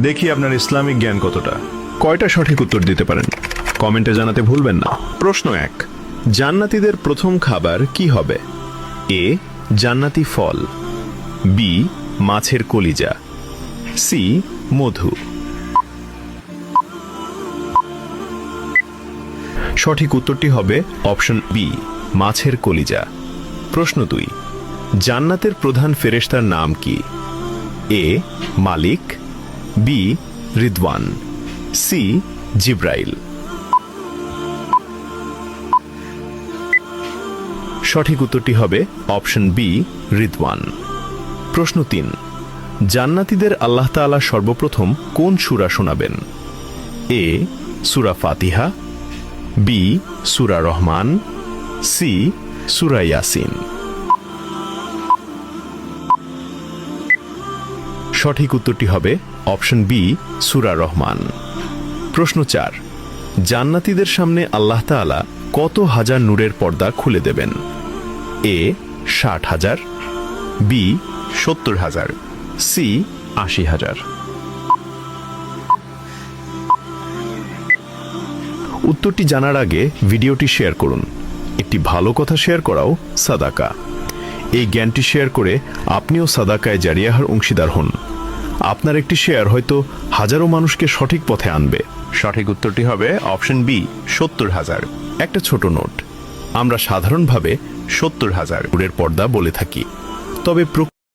দেখি আপনার ইসলামিক জ্ঞান কতটা। কয়টা সঠিক উত্তর দিতে পারেন কমেন্টে জানাতে ভুলবেন না। প্রশ্ন 1, জান্নাতীদের প্রথম খাবার কি হবে? এ, জান্নাতি ফল, বি, মাছের কলিজা, সি, মধু। সঠিক উত্তরটি হবে অপশন বি, মাছের কলিজা। প্রশ্ন 2, জান্নাতের প্রধান ফেরেশতার নাম কি? এ, মালিক, বি, রিদওয়ান, সি, জিব্রাইল। সঠিক উত্তরটি হবে অপশন বি, রিদওয়ান। প্রশ্ন 3, জান্নাতীদের আল্লাহ তাআলা সর্বপ্রথম কোন সূরা শোনাবেন? এ, সূরা ফাতিহা, বি, সূরা রহমান, সি, সূরা ইয়াসিন। সঠিক উত্তরটি হবে অপশন বি, সূরা রহমান। প্রশ্ন 4, জান্নাতীদের সামনে আল্লাহ তাআলা কত হাজার নূরের পর্দা খুলে দেবেন? এ, 60,000, বি, 70,000, সি, 80,000। উত্তরটি জানার আগে ভিডিওটি শেয়ার করুন। একটি ভালো কথা শেয়ার করাও সাদাকা। এই জ্ঞানটি শেয়ার করে আপনিও সাদাকায়ে জারিয়াহর অংশীদার হন। আপনার একটি শেয়ার হয়তো হাজারো মানুষকে সঠিক পথে আনবে। সঠিক উত্তরটি হবে অপশন বি, 70,000। একটা ছোট নোট, আমরা সাধারণভাবে 70,000 নূরের পর্দা বলে থাকি, তবে